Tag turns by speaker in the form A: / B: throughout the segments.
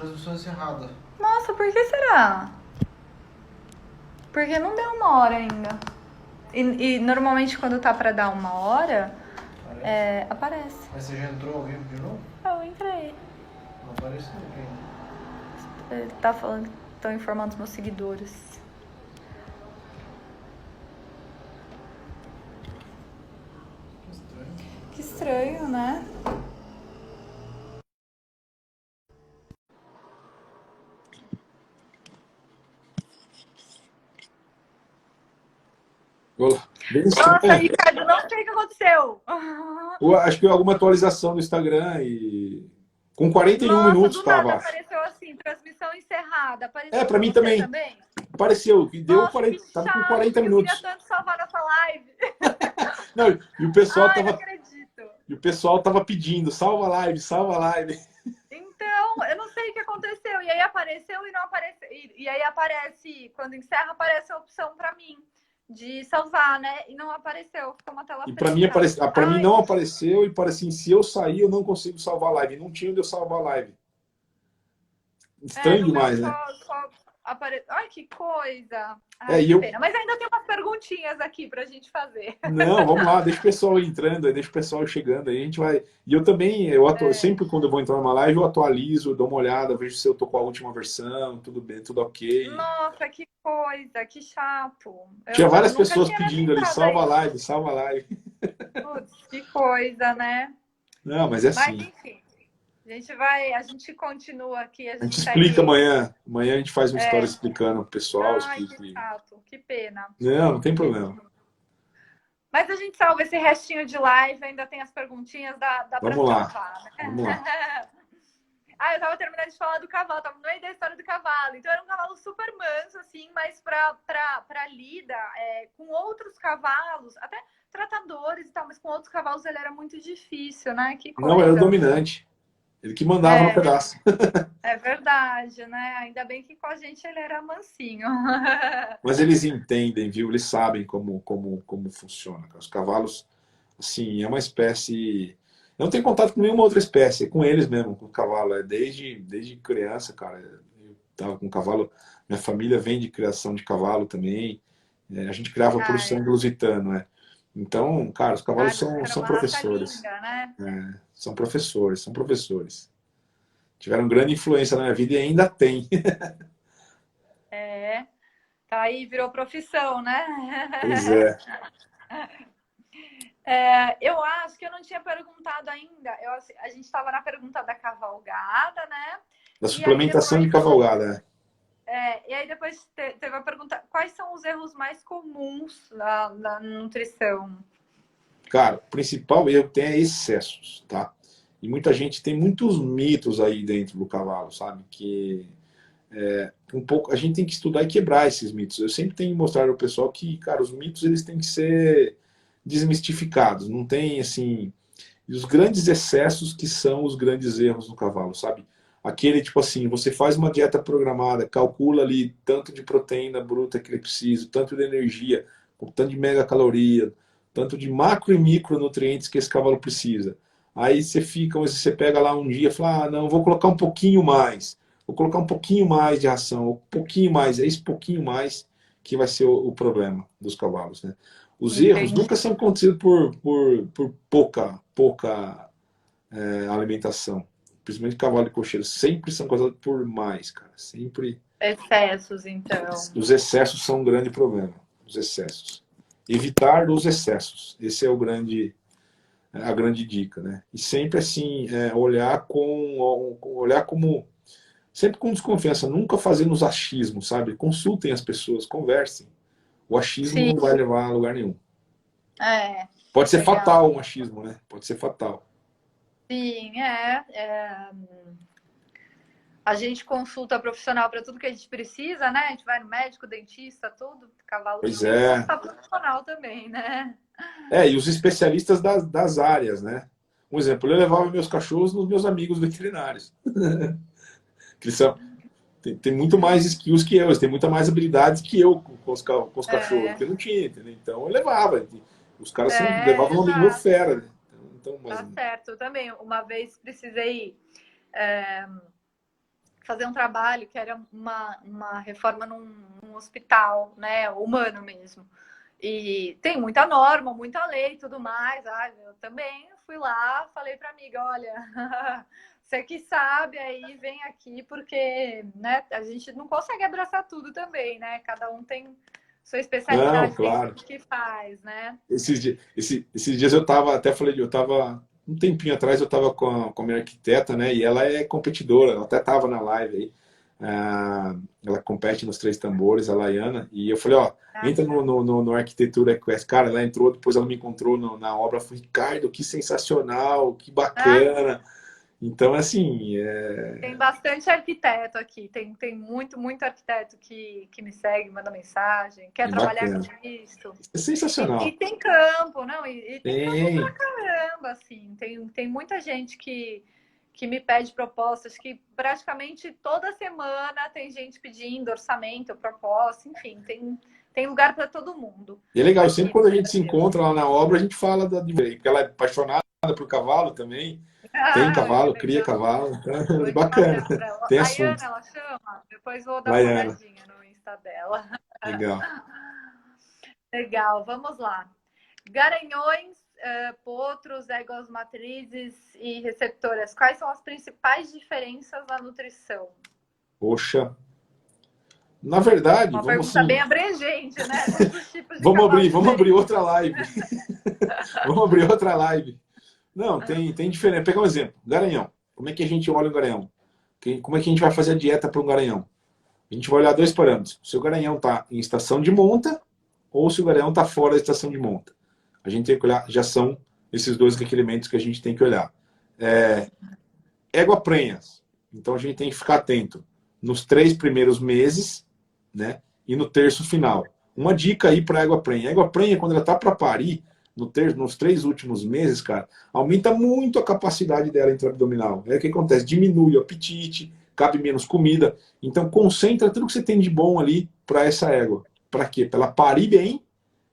A: Transmissão encerrada.
B: Nossa, por que será? Porque não deu 1 hora ainda. E normalmente quando tá pra dar 1 hora,
A: Parece.
B: aparece.
A: Mas você já entrou ao vivo de novo?
B: Eu entrei.
A: Não apareceu aqui.
B: Ele tá falando que estão informando os meus seguidores.
A: Que estranho.
B: Que estranho, né?
C: Olá. Bem
B: Nossa,
C: estranho.
B: Ricardo, não sei o que aconteceu.
C: Eu acho que alguma atualização no Instagram e com 41
B: Nossa,
C: minutos
B: do
C: estava,
B: nada
C: acho.
B: apareceu assim, transmissão encerrada.
C: É,
B: Apareceu
C: para
B: pra
C: mim
B: você
C: também.
B: também?
C: Apareceu, que deu
B: Nossa, que
C: 40, tava com
B: chato.
C: 40
B: Eu queria
C: minutos.
B: tanto salvar nossa live.
C: Não,
B: Ai, não acredito.
C: e o pessoal tava pedindo, salva a live, salva a live.
B: Então, eu não sei o que aconteceu. E aí apareceu e não apareceu. E aí aparece, quando encerra, aparece a opção pra mim de salvar, né? E não apareceu. Ficou uma tela
C: E
B: preta.
C: para mim
B: Ai,
C: não apareceu e parece assim, se eu sair eu não consigo salvar a live. Não tinha onde eu salvar a live. Estranho
B: no meu
C: demais, né?
B: só apareceu. Ai, que coisa.
C: É,
B: Ai,
C: e
B: que
C: eu
B: pena. Mas ainda tem umas perguntinhas aqui pra gente fazer.
C: não, vamos lá, deixa o pessoal entrando, aí deixa o pessoal chegando, aí a gente vai. E eu também, sempre quando eu vou entrar numa live, eu atualizo, dou uma olhada, vejo se eu tô com a última versão, tudo bem, tudo ok.
B: Nossa, que coisa, que chato.
C: Tinha
B: Eu
C: várias
B: nunca
C: pessoas
B: tinha me
C: pedindo ali,
B: atentado a
C: salva a
B: isso.
C: live, salva a live.
B: Putz, que coisa, né?
C: Não, mas é
B: Mas
C: assim.
B: enfim, a gente continua aqui, a
C: A
B: gente
C: gente explica
B: segue.
C: amanhã. Amanhã a gente faz uma história explicando pro pessoal.
B: Ai, que chato, que pena.
C: Não, não tem problema.
B: Mas a gente salva esse restinho de live, ainda tem as perguntinhas, dá para
C: Vamos lá,
B: salvar,
C: vamos lá.
B: né? Ah, eu tava terminando de falar do cavalo, tava no meio da história do cavalo. Então era um cavalo super manso, assim, mas pra lida com outros cavalos, até tratadores e tal, mas com outros cavalos ele era muito difícil, né? Que
C: Não, era o
B: coisa.
C: dominante. Ele que mandava no
B: É,
C: pedaço.
B: é verdade, né? Ainda bem que com a gente ele era mansinho.
C: Mas eles entendem, viu? Eles sabem como funciona. Os cavalos, assim, é uma espécie. Eu não tenho contato com nenhuma outra espécie, é com eles mesmo, com o cavalo. Desde criança, cara. Eu tava com cavalo. Minha família vem de criação de cavalo também. A gente criava por
B: Ah,
C: sangue lusitano, né? Então, cara, os cavalos
B: era
C: são
B: uma raça
C: professores.
B: linda, né?
C: São professores, são professores. Tiveram grande influência na minha vida e ainda tem.
B: É, tá aí, virou profissão, né?
C: Pois é.
B: Eu acho que eu não tinha perguntado ainda. A gente estava na pergunta da cavalgada, né?
C: Da
B: E aí
C: suplementação de
B: depois,
C: cavalgada, né?
B: teve a pergunta: quais são os erros mais comuns na nutrição?
C: Cara, o principal erro tem é excessos, tá? E muita gente tem muitos mitos aí dentro do cavalo, sabe? Que um pouco a gente tem que estudar e quebrar esses mitos. Eu sempre tenho mostrado ao pessoal que, cara, os mitos eles têm que ser desmistificados. Não tem assim, e os grandes excessos que são os grandes erros no cavalo, sabe? Aquele tipo assim, você faz uma dieta programada, calcula ali tanto de proteína bruta que ele precisa, tanto de energia, tanto de megacaloria, tanto de macro e micronutrientes que esse cavalo precisa. Aí você pega lá um dia e fala, ah, não, vou colocar um pouquinho mais, vou colocar um pouquinho mais de ração, um pouquinho mais, é esse pouquinho mais que vai ser o problema dos cavalos, né? Os erros
B: Entendi.
C: nunca são acontecidos por pouca alimentação. Principalmente cavalo de cocheiro. Sempre são causados por mais, cara. Sempre.
B: Excessos, então.
C: Os excessos são um grande problema. Os excessos. Evitar os excessos. Esse é a grande dica, né? E sempre assim, olhar como. Sempre com desconfiança, nunca fazendo os achismos, sabe? Consultem as pessoas, conversem. O achismo
B: Sim,
C: não vai levar a lugar nenhum.
B: é,
C: Pode ser
B: legal.
C: fatal um achismo, né? Pode ser fatal.
B: Sim, a gente consulta profissional para tudo que a gente precisa, né? A gente vai no médico, dentista, tudo. Cavalo
C: Pois
B: tem que
C: é.
B: consultar profissional também, né?
C: E os especialistas das áreas, né? Um exemplo, eu levava meus cachorros nos meus amigos veterinários. Que eles tem muito mais skills que eu, eles têm muita mais habilidades que eu com os cachorros,
B: É,
C: porque eu não tinha, entendeu? Então eu levava. Os caras levavam um amigo meu
B: exato.
C: fera, né? Então, mas,
B: Tá certo. Eu também, uma vez precisei fazer um trabalho que era uma reforma num hospital, né, humano mesmo. E tem muita norma, muita lei e tudo mais. Eu também fui lá, falei para a amiga, olha, você que sabe aí, vem aqui, porque, né, a gente não consegue abraçar tudo também, né? Cada um tem sua
C: Não,
B: especialidade dentro
C: claro.
B: do que faz, né?
C: Esses dias eu tava, até falei, eu tava, um tempinho atrás eu tava com a minha arquiteta, né? E ela é competidora, ela até tava na live aí. Ela compete nos três tambores, a Laiana, e eu falei, ó, entra no Arquitetura Quest. Cara, ela entrou, depois ela me encontrou na obra, eu falei, Ricardo, que sensacional, que bacana. Então, assim,
B: Tem bastante arquiteto aqui, tem muito arquiteto que me segue, manda mensagem, quer trabalhar
C: bacana.
B: com isso.
C: É
B: E
C: sensacional.
B: tem campo, não? E tem campo pra
C: Tem.
B: caramba, assim. Tem muita gente que me pede propostas, que praticamente toda semana tem gente pedindo orçamento, proposta, enfim, tem lugar para todo mundo.
C: E é legal, sempre
B: Aqui
C: quando a
B: no
C: gente se
B: Brasil.
C: encontra lá na obra, a gente fala porque ela é apaixonada por cavalo também. Tem
B: Que
C: cavalo, cria
B: legal.
C: cavalo. Então,
B: Vou
C: é
B: te
C: bacana.
B: passar para ela.
C: Tem
B: Laiana,
C: assunto.
B: ela chama? Depois vou dar uma
C: Laiana,
B: olhadinha no Insta dela.
C: legal.
B: Legal, vamos lá. Garanhões, potros, éguas matrizes e receptoras. Quais são as principais diferenças na nutrição?
C: Poxa. Na verdade,
B: Uma
C: vamos
B: pergunta
C: assim,
B: bem abrangente, né? Todos os tipos de cavalo
C: vamos abrir
B: diferentes.
C: outra live. Vamos abrir outra live. Não, tem diferença. Pegar um exemplo, garanhão. Como é que a gente olha o garanhão? Como é que a gente vai fazer a dieta para um garanhão? A gente vai olhar dois parâmetros. Se o garanhão está em estação de monta ou se o garanhão está fora da estação de monta. A gente tem que olhar, já são esses dois requerimentos que a gente tem que olhar. Égua prenhas. Então a gente tem que ficar atento nos 3 primeiros meses, né? E no terço final. Uma dica aí para égua prenha. A égua prenha, quando ela está para parir, nos 3 últimos meses, cara, aumenta muito a capacidade dela intraabdominal. Aí o que acontece? Diminui o apetite, cabe menos comida. Então concentra tudo que você tem de bom ali para essa égua. Para quê? Para ela parir bem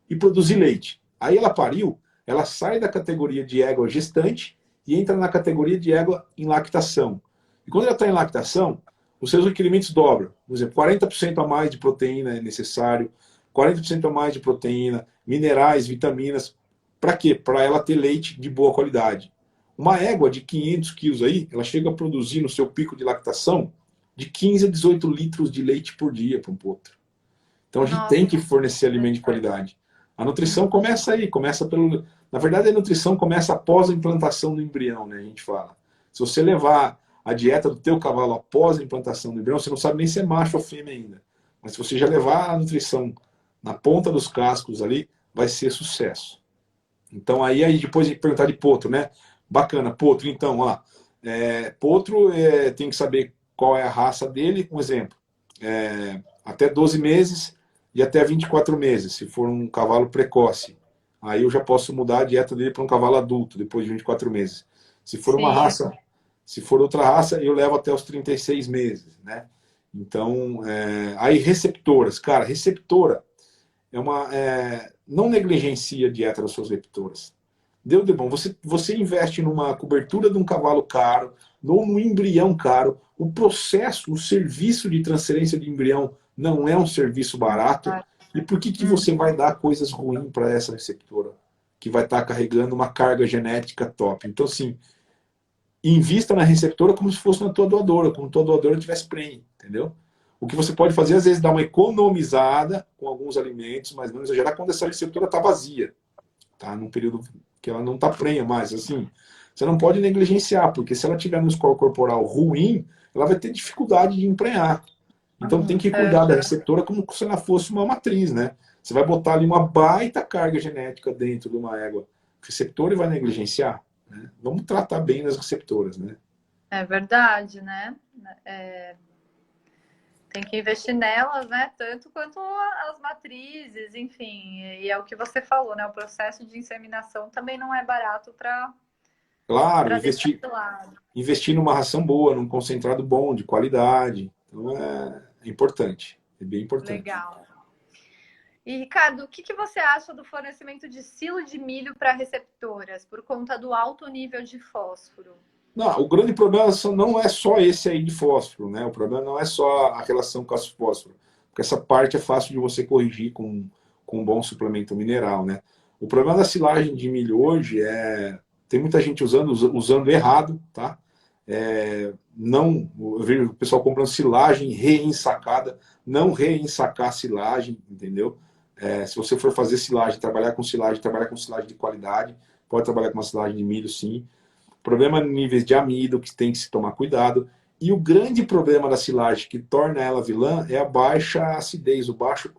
C: e produzir leite. Aí ela pariu, ela sai da categoria de égua gestante e entra na categoria de égua em lactação. E quando ela está em lactação, os seus requerimentos dobram. Por exemplo, 40% a mais de proteína é necessário, 40% a mais de proteína, minerais, vitaminas. Para quê? Para ela ter leite de boa qualidade. Uma égua de 500 quilos aí, ela chega a produzir no seu pico de lactação de 15 a 18 litros de leite por dia para um potro. Então a gente tem que fornecer alimento de qualidade. A nutrição começa aí, começa pelo. Na verdade, a nutrição começa após a implantação do embrião, né? A gente fala. Se você levar a dieta do teu cavalo após a implantação do embrião, você não sabe nem se é macho ou fêmea ainda. Mas se você já levar a nutrição na ponta dos cascos ali, vai ser sucesso. Então aí depois de perguntar de potro, né? Bacana, potro. Então, ó, potro tem que saber qual é a raça dele. Um exemplo, até 12 meses e até 24 meses, se for um cavalo precoce. Aí eu já posso mudar a dieta dele para um cavalo adulto, depois de 24 meses. Se for uma
B: Sim.
C: raça, se for outra raça, eu levo até os 36 meses, né? Então, aí receptoras. Cara, receptora não negligencia a dieta das suas receptoras. Deu de bom. Você investe numa cobertura de um cavalo caro, ou num embrião caro. O processo, o serviço de transferência de embrião não é um serviço barato. E por que você vai dar coisas ruins para essa receptora? Que vai estar carregando uma carga genética top. Então, assim, invista na receptora como se fosse na tua doadora, como tua doadora tivesse prenhe, entendeu? O que você pode fazer, às vezes, dar uma economizada com alguns alimentos, mas não exagerar quando essa receptora está vazia. Tá? Num período que ela não está prenha mais. Assim, você não pode negligenciar, porque se ela tiver no score corporal ruim, ela vai ter dificuldade de emprenhar. Então tem que cuidar da receptora como se ela fosse uma matriz, né? Você vai botar ali uma baita carga genética dentro de uma égua receptora e vai negligenciar. Né? Vamos tratar bem das receptoras, né?
B: É verdade, né? Tem que investir nelas, né? Tanto quanto as matrizes, enfim. E é o que você falou, né? O processo de inseminação também não é barato para deixar de lado.
C: Investir numa ração boa, num concentrado bom, de qualidade. Então é importante, é bem importante.
B: Legal. E, Ricardo, o que você acha do fornecimento de silo de milho para receptoras por conta do alto nível de fósforo?
C: Não, o grande problema não é só esse aí de fósforo, né? O problema não é só a relação cássio-fósforo, porque essa parte é fácil de você corrigir com um bom suplemento mineral, né? O problema da silagem de milho hoje tem muita gente usando errado, tá? Não, eu vejo o pessoal comprando silagem reensacada, não reensacar silagem, entendeu? Se você for fazer silagem, trabalhar com silagem de qualidade, pode trabalhar com uma silagem de milho, sim. Problema em níveis de amido, que tem que se tomar cuidado. E o grande problema da silagem que torna ela vilã é a baixa acidez, o baixo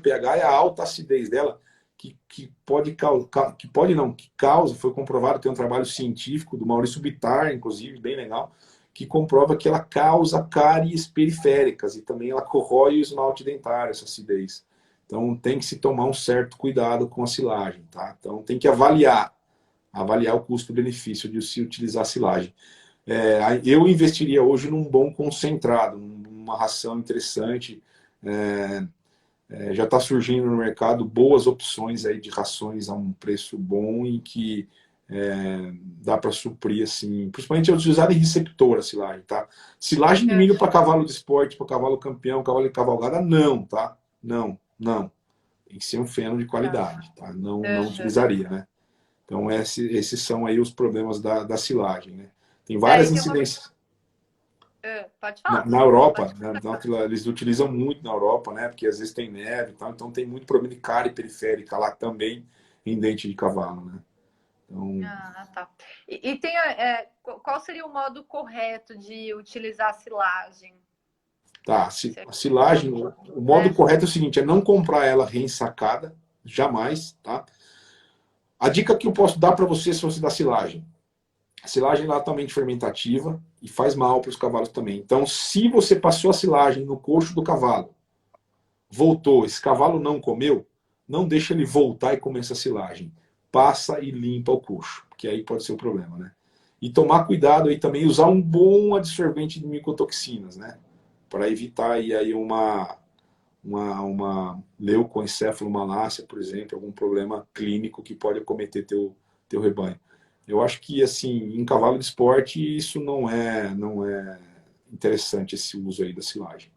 C: pH e a alta acidez dela, que pode causar, que causa, foi comprovado, tem um trabalho científico do Maurício Bittar, inclusive, bem legal, que comprova que ela causa cáries periféricas e também ela corrói o esmalte dentário, essa acidez. Então tem que se tomar um certo cuidado com a silagem, tá? Então tem que avaliar o custo-benefício de se utilizar a silagem. Eu investiria hoje num bom concentrado, numa ração interessante. Já está surgindo no mercado boas opções aí de rações a um preço bom e que dá para suprir, assim, principalmente utilizar em receptor a silagem, tá? Silagem de milho para cavalo de esporte, para cavalo campeão, cavalo de cavalgada, não, tá? Não. Tem que ser um feno de qualidade, tá? Não utilizaria, né? Então, esses são aí os problemas da silagem, né? Tem várias incidências.
B: Pode falar.
C: Na Europa, né, eles utilizam muito na Europa, né? Porque às vezes tem neve e tal, então tem muito problema de cárie periférica lá também em dente de cavalo, né? Então,
B: tá. E tem, qual seria o modo correto de utilizar a silagem?
C: tá, a silagem, o modo correto é o seguinte, é não comprar ela reensacada, jamais, tá? A dica que eu posso dar para você se você dá silagem. A silagem é altamente fermentativa e faz mal para os cavalos também. Então, se você passou a silagem no coxo do cavalo, voltou, esse cavalo não comeu, não deixa ele voltar e comer essa silagem. Passa e limpa o coxo, que aí pode ser o problema, né? E tomar cuidado aí também, usar um bom absorvente de micotoxinas, né? Para evitar aí uma leucoencefalomalácia, por exemplo, algum problema clínico que pode acometer teu rebanho. Eu acho que, assim, em cavalo de esporte, isso não é interessante, esse uso aí da silagem.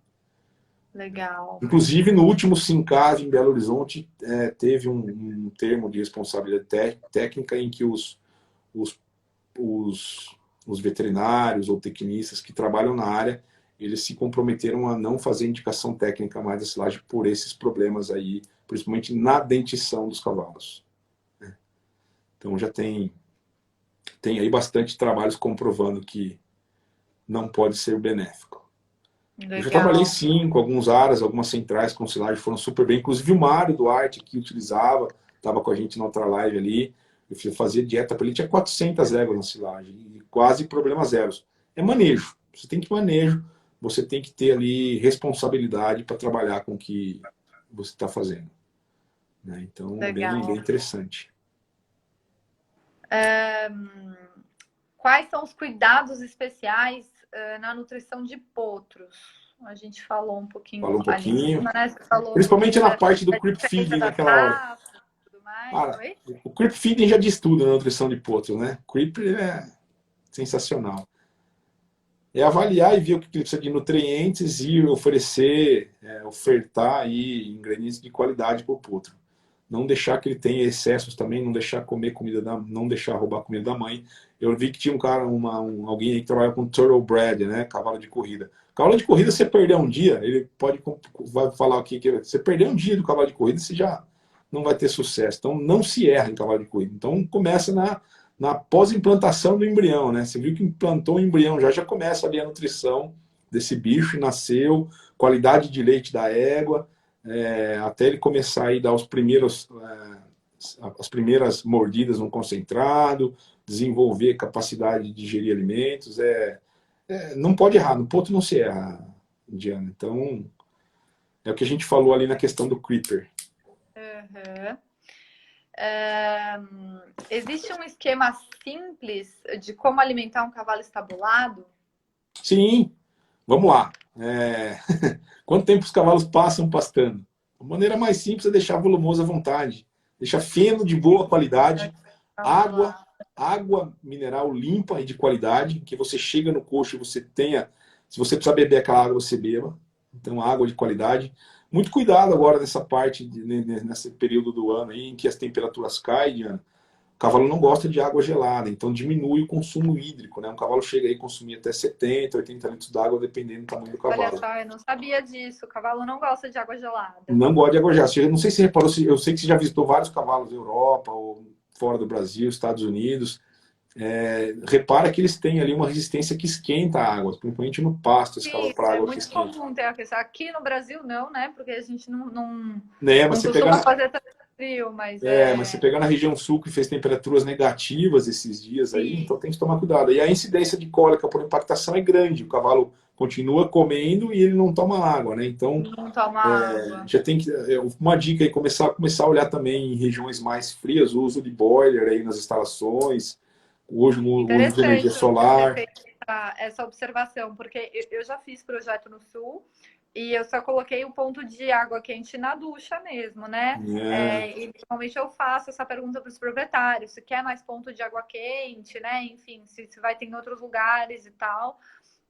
B: Legal.
C: Inclusive, no último Sincave, em Belo Horizonte, teve um termo de responsabilidade técnica em que os veterinários ou tecnistas que trabalham na área, eles se comprometeram a não fazer indicação técnica mais da silagem por esses problemas aí, principalmente na dentição dos cavalos. Então já tem aí bastante trabalhos comprovando que não pode ser benéfico.
B: Legal.
C: Eu já trabalhei sim com alguns aras, algumas centrais com silagem foram super bem, inclusive o Mário Duarte que utilizava, estava com a gente na outra live ali, eu fazia dieta para ele, tinha 400 éguas na silagem, e quase problemas zeros. É manejo, você tem que manejo, você tem que ter ali responsabilidade para trabalhar com o que você está fazendo. Né? Então, bem interessante.
B: Quais são os cuidados especiais na nutrição de potros? A gente falou um pouquinho.
C: Falou um pouquinho.
B: Cima, né? Você falou
C: principalmente na parte do creep feeding naquela hora. O creep feeding já diz tudo na nutrição de potros, né? Creep é sensacional. É avaliar e ver o que ele precisa de nutrientes e ofertar aí ingredientes de qualidade para o potro. Não deixar que ele tenha excessos também, não deixar comer comida não deixar roubar comida da mãe. Eu vi que tinha um cara, alguém aí que trabalha com thoroughbred, né? Cavalo de corrida. Cavalo de corrida, você perder um dia, ele vai falar aqui que você perder um dia do cavalo de corrida, você já não vai ter sucesso. Então não se erra em cavalo de corrida. Então começa na pós-implantação do embrião, né? Você viu que implantou o embrião, já começa ali a nutrição desse bicho, nasceu, qualidade de leite da égua, até ele começar a dar as primeiras mordidas no concentrado, desenvolver capacidade de digerir alimentos, não pode errar, no ponto não se erra, Diana. Então, é o que a gente falou ali na questão do creeper.
B: Existe um esquema simples de como alimentar um cavalo estabulado?
C: Sim, vamos lá. Quanto tempo os cavalos passam pastando? A maneira mais simples é deixar volumoso à vontade. Deixar feno de boa qualidade, água água mineral limpa e de qualidade, que você chega no coxo e você tenha, se você precisar beber aquela água, você beba. Então, água de qualidade. Muito cuidado agora nessa parte, nesse período do ano aí, em que as temperaturas caem, Diana. O cavalo não gosta de água gelada, então diminui o consumo hídrico, né? Um cavalo chega aí a consumir até 70, 80 litros d'água, dependendo do tamanho do cavalo.
B: Olha só, eu não sabia disso. O cavalo não gosta de água gelada.
C: Não gosta de água gelada. Não sei se você reparou, eu sei que você já visitou vários cavalos da Europa ou fora do Brasil, Estados Unidos. Repara que eles têm ali uma resistência que esquenta a água, principalmente no pasto, esse cavalo para água que
B: muito
C: esquenta.
B: comum ter a questão. Aqui no Brasil não, né? Porque a gente não
C: Né, mas você
B: costuma
C: pegar,
B: fazer tanto frio, mas
C: mas você pegar na região sul que fez temperaturas negativas esses dias aí, então tem que tomar cuidado. E a incidência de cólica por impactação é grande. O cavalo continua comendo e ele não toma água, né? Então,
B: não toma água.
C: já tem que, uma dica aí, começar a olhar também em regiões mais frias, o uso de boiler aí nas instalações, hoje o uso de energia solar.
B: Essa observação, porque eu já fiz projeto no Sul e eu só coloquei o ponto de água quente na ducha mesmo, né? E normalmente eu faço essa pergunta para os proprietários, se quer mais ponto de água quente, né? Enfim, se vai ter em outros lugares e tal.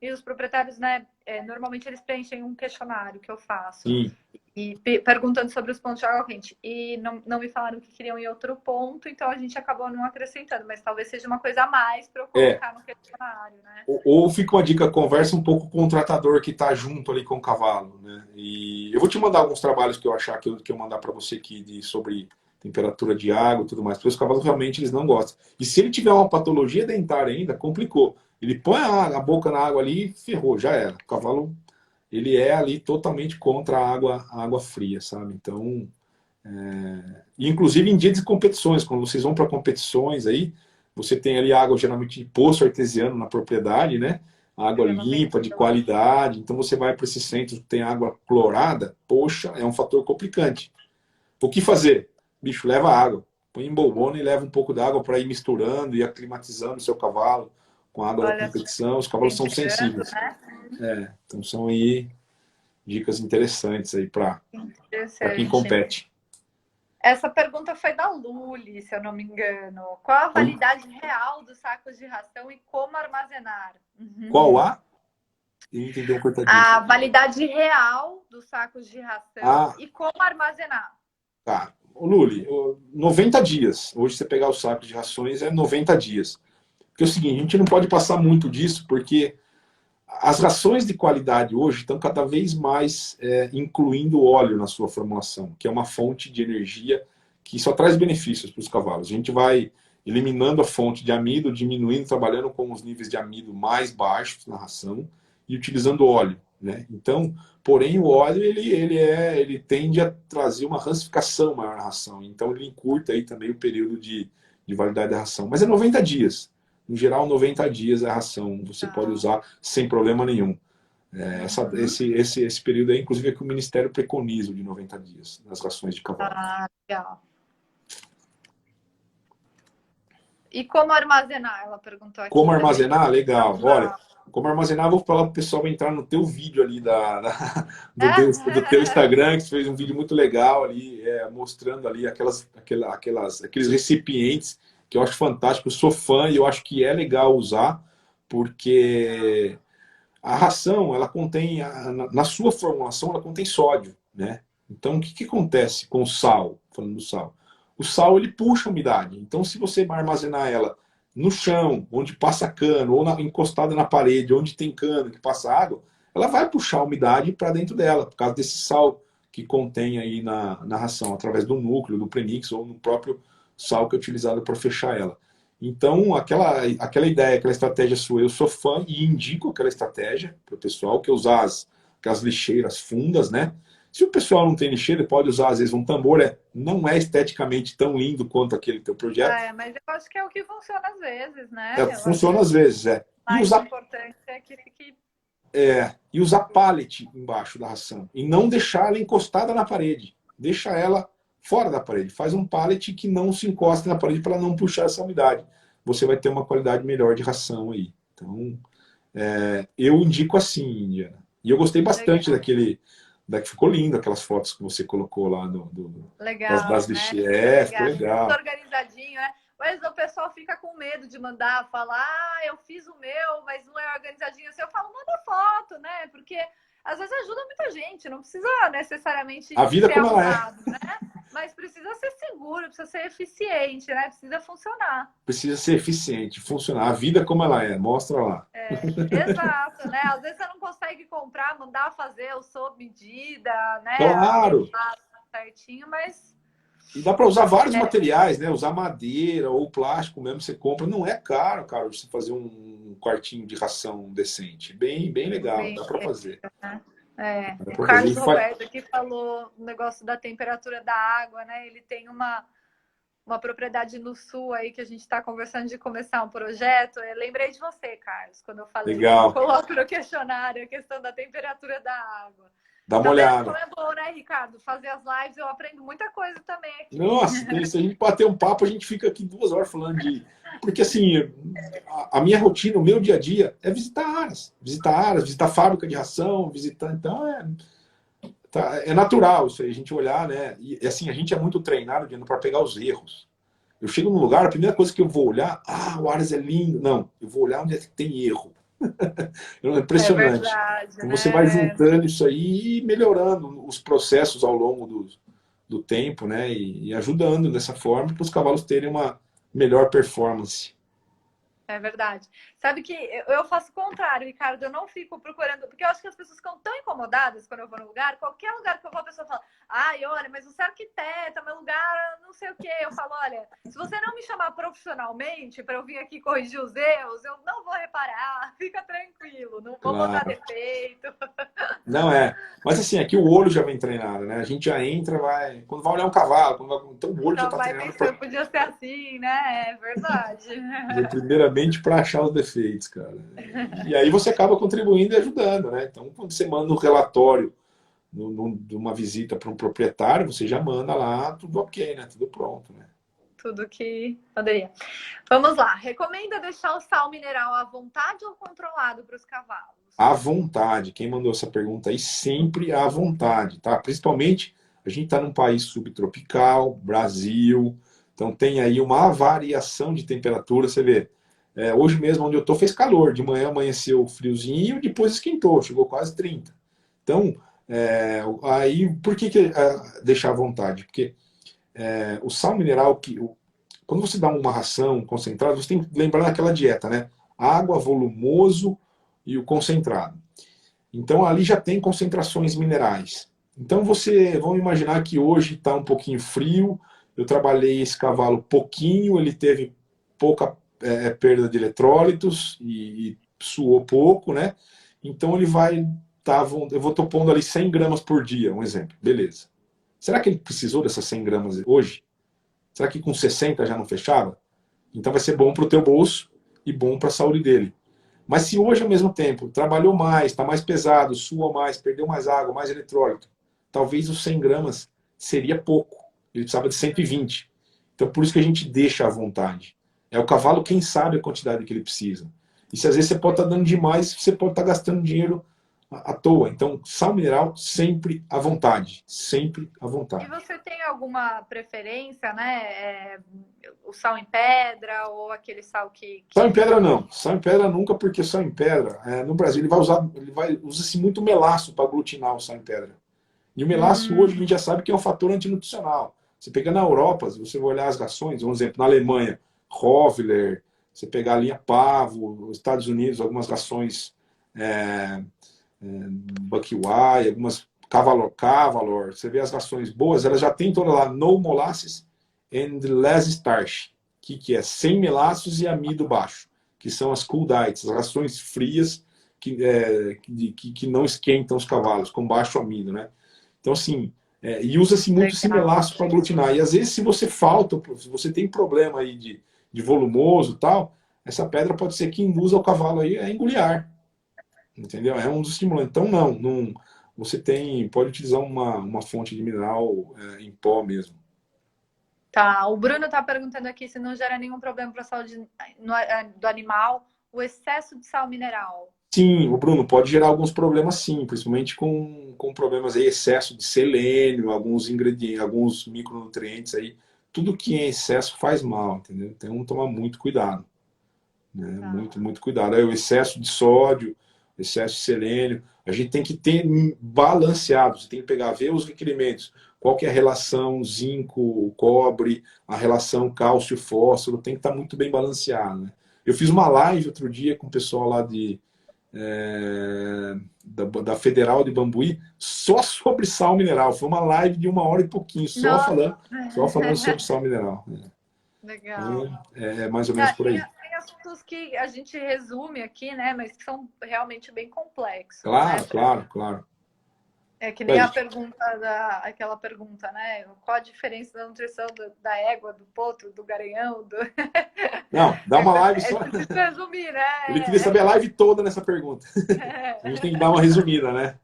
B: E os proprietários, né, normalmente eles preenchem um questionário que eu faço.
C: Sim.
B: E perguntando sobre os pontos de água quente. E não me falaram que queriam ir outro ponto, então a gente acabou não acrescentando. Mas talvez seja uma coisa a mais para eu colocar no questionário, né?
C: Ou fica uma dica, conversa um pouco com o tratador que está junto ali com o cavalo, né? E eu vou te mandar alguns trabalhos que eu achar que eu mandar para você aqui sobre temperatura de água e tudo mais, porque os cavalos realmente eles não gostam. E se ele tiver uma patologia dentária ainda, complicou. Ele põe a boca na água ali, ferrou, já era. O cavalo, ele é ali totalmente contra a água fria, sabe? Então, inclusive em dias de competições, quando vocês vão para competições aí, você tem ali água geralmente de poço artesiano na propriedade, né? Água limpa, de qualidade. Então você vai para esses centros que tem água clorada, poxa, é um fator complicante. O que fazer? Bicho, leva água. Põe em bolbona e leva um pouco d'água para ir misturando e aclimatizando o seu cavalo com a água da competição. Os cavalos são sensíveis.
B: Né?
C: Então são aí dicas interessantes aí para quem compete.
B: Essa pergunta foi da Luli, se eu não me engano. Qual a validade real dos sacos de ração e como armazenar?
C: Qual a? Entendeu um cortadinho.
B: A validade real dos sacos de ração e como armazenar.
C: Tá. Luli, 90 dias. Hoje você pegar o saco de rações é 90 dias. Porque é o seguinte, a gente não pode passar muito disso, porque as rações de qualidade hoje estão cada vez mais incluindo óleo na sua formulação, que é uma fonte de energia que só traz benefícios para os cavalos. A gente vai eliminando a fonte de amido, diminuindo, trabalhando com os níveis de amido mais baixos na ração e utilizando óleo, né? Então, porém, o óleo ele tende a trazer uma rancificação maior na ração. Então, ele encurta aí também o período de validade da ração. Mas é 90 dias. Em geral, 90 dias é a ração. Você pode usar sem problema nenhum. Esse período aí, inclusive, é que o Ministério preconiza de 90 dias nas rações de cavalo.
B: Legal. E como armazenar? Ela perguntou aqui.
C: Como armazenar? Legal. Olha, como armazenar, eu vou falar para o pessoal entrar no teu vídeo ali do teu Instagram, que você fez um vídeo muito legal ali, mostrando ali aqueles recipientes que eu acho fantástico. Eu sou fã e eu acho que é legal usar, porque a ração, ela contém, na sua formulação, ela contém sódio, né? Então, o que acontece com o sal? Falando do sal. O sal, ele puxa a umidade. Então, se você armazenar ela no chão, onde passa cano, ou encostada na parede, onde tem cano que passa água, ela vai puxar a umidade para dentro dela, por causa desse sal que contém aí na ração, através do núcleo, do premix, ou no próprio sal que é utilizado para fechar ela. Então, aquela ideia, aquela estratégia sua, eu sou fã e indico aquela estratégia para o pessoal, que é usar aquelas lixeiras fundas, né? Se o pessoal não tem lixeira, pode usar, às vezes, um tambor. Não é esteticamente tão lindo quanto aquele teu projeto.
B: Mas eu acho que é o que funciona às vezes, né?
C: Funciona às vezes,
B: Mas o importante é que fique...
C: E usar pallet embaixo da ração. E não deixar ela encostada na parede. Deixa ela fora da parede. Faz um pallet que não se encosta na parede para não puxar essa umidade. Você vai ter uma qualidade melhor de ração aí. Então, eu indico assim, Indiana. E eu gostei bastante daquele... Ficou lindo aquelas fotos que você colocou lá
B: legal,
C: das lixeiras. Ficou legal.
B: Tudo organizadinho, né? Mas o pessoal fica com medo de mandar, falar, eu fiz o meu, mas não é organizadinho assim. Eu falo, manda foto, né? Porque às vezes ajuda muita gente, não precisa necessariamente
C: A vida
B: ser
C: como ela é.
B: arrumado, né? Mas precisa ser seguro, precisa ser eficiente, né? Precisa funcionar.
C: Precisa ser eficiente, funcionar. A vida como ela é, mostra lá.
B: Exato, né? Às vezes você não consegue comprar, mandar fazer o sob medida, né?
C: Claro!
B: Certinho, mas...
C: E dá para usar vários materiais, né? Usar madeira ou plástico mesmo, você compra. Não é caro, cara, você fazer um quartinho de ração decente. Bem legal, dá para fazer.
B: O Carlos Roberto aqui falou o negócio da temperatura da água, né? Ele tem uma propriedade no sul aí que a gente está conversando de começar um projeto. Eu lembrei de você, Carlos, quando eu falei que eu coloco no questionário a questão da temperatura da água.
C: Dá uma olhada.
B: Como é bom, né, Ricardo? Fazer as lives, eu aprendo muita coisa também aqui.
C: Nossa, se a gente bater um papo, a gente fica aqui 2 horas falando de... Porque, assim, a minha rotina, o meu dia a dia é visitar áreas. Visitar fábrica de ração, visitar... Então, é natural isso aí, a gente olhar, né? E, assim, a gente é muito treinado para pegar os erros. Eu chego num lugar, a primeira coisa que eu vou olhar, o Ares é lindo. Não, eu vou olhar onde é que tem erro. É impressionante.
B: É verdade,
C: então, você vai juntando isso aí e melhorando os processos ao longo do tempo, né? E ajudando dessa forma para os cavalos terem uma melhor performance.
B: É verdade. Sabe que eu faço o contrário, Ricardo. Eu não fico procurando... Porque eu acho que as pessoas ficam tão incomodadas quando eu vou no lugar. Qualquer lugar que eu vou, a pessoa fala... Ai, olha, mas você é arquiteta, meu lugar não sei o quê. Eu falo, olha, se você não me chamar profissionalmente para eu vir aqui corrigir os erros, eu não vou reparar. Fica tranquilo, não vou botar defeito.
C: Não é. Mas assim, aqui o olho já vem treinado, né? A gente já entra, quando vai olhar um cavalo, então o olho já está treinado.
B: Podia ser assim, né? É verdade.
C: Primeiramente para achar os defeitos, cara. E aí você acaba contribuindo e ajudando, né? Então, quando você manda um relatório de uma visita para um proprietário, você já manda lá tudo ok, né? Tudo pronto, né?
B: Tudo que poderia. Vamos lá. Recomenda deixar o sal mineral à vontade ou controlado para os cavalos?
C: À vontade. Quem mandou essa pergunta aí, sempre à vontade, tá? Principalmente, a gente está num país subtropical, Brasil, então tem aí uma variação de temperatura, você vê. Hoje mesmo, onde eu estou, fez calor. De manhã amanheceu friozinho, depois esquentou, chegou quase 30. Então, aí, por que deixar à vontade? Porque o sal mineral, quando você dá uma ração concentrada, você tem que lembrar daquela dieta, né? Água, volumoso e o concentrado. Então, ali já tem concentrações minerais. Então, vamos imaginar que hoje está um pouquinho frio, eu trabalhei esse cavalo pouquinho, ele teve pouca perda de eletrólitos e suou pouco, né? Então ele vai eu vou pondo ali 100 gramas por dia, um exemplo. Beleza. Será que ele precisou dessas 100 gramas hoje? Será que com 60 já não fechava? Então vai ser bom para o teu bolso e bom para a saúde dele. Mas se hoje, ao mesmo tempo, trabalhou mais, está mais pesado, sua mais, perdeu mais água, mais eletrólito, talvez os 100 gramas seria pouco. Ele precisava de 120. Então por isso que a gente deixa à vontade. É o cavalo quem sabe a quantidade que ele precisa. E se às vezes você pode estar dando demais, você pode estar gastando dinheiro à toa. Então, sal mineral sempre à vontade. Sempre à vontade.
B: E você tem alguma preferência, né? O sal em pedra ou aquele sal que...
C: Sal em pedra não. Sal em pedra nunca, porque sal em pedra, no Brasil, usa-se muito melaço para aglutinar o sal em pedra. E o melaço hoje a gente já sabe que é um fator antinutricional. Você pega na Europa, se você olhar as rações, um exemplo, na Alemanha, Rovler, você pegar a linha Pavo, nos Estados Unidos, algumas rações Buckeye, algumas Cavalor, você vê as rações boas, elas já tem toda lá no molasses and less starch, que é sem melaços e amido baixo, que são as cool diets, as rações frias que não esquentam os cavalos, com baixo amido, né? Então, assim, e usa-se muito esse melaço para aglutinar. E às vezes, se você tem problema aí de volumoso e tal, essa pedra pode ser que induza o cavalo aí a engolir ar. Entendeu? É um dos estimulantes. Então, não você pode utilizar uma fonte de mineral em pó mesmo.
B: Tá, o Bruno está perguntando aqui se não gera nenhum problema para a saúde do animal o excesso de sal mineral.
C: Sim, o Bruno, pode gerar alguns problemas sim, principalmente com problemas aí, excesso de selênio, alguns ingredientes, alguns micronutrientes aí tudo que em excesso faz mal, entendeu? Então, tomar muito cuidado, né? Muito cuidado. Aí, o excesso de sódio, o excesso de selênio, a gente tem que ter balanceado, você tem que pegar, ver os requerimentos, qual que é a relação zinco, cobre, a relação cálcio-fósforo, tem que estar muito bem balanceado, né? Eu fiz uma live outro dia com o pessoal lá da Federal de Bambuí, só sobre sal mineral. Foi uma live de 1 hora e pouquinho, só falando sobre sal mineral.
B: Legal.
C: É mais ou menos por aí.
B: Tem assuntos que a gente resume aqui, né? Mas que são realmente bem complexos.
C: Claro,
B: né?
C: claro.
B: É que nem aquela pergunta, né? Qual a diferença da nutrição da égua, do potro, do garanhão?
C: Não, dá uma live só.
B: Resumir, né?
C: Ele queria saber a live toda nessa pergunta. A gente tem que dar uma resumida, né?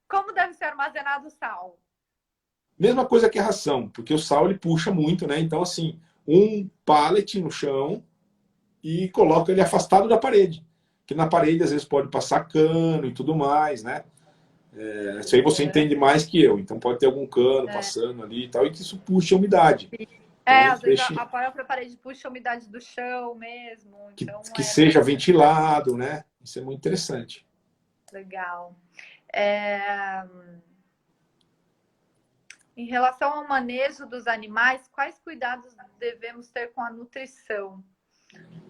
B: Como deve ser armazenado o sal?
C: Mesma coisa que a ração, porque o sal ele puxa muito, né? Então, assim, um pallet no chão e coloca ele afastado da parede. Que na parede, às vezes, pode passar cano e tudo mais, né? Isso aí você entende mais que eu. Então, pode ter algum cano passando ali e tal, e que isso puxa a umidade. Então,
B: às vezes a própria parede puxa a umidade do chão mesmo. Então,
C: que seja ventilado, né? Isso é muito interessante.
B: Legal. Em relação ao manejo dos animais, quais cuidados devemos ter com a nutrição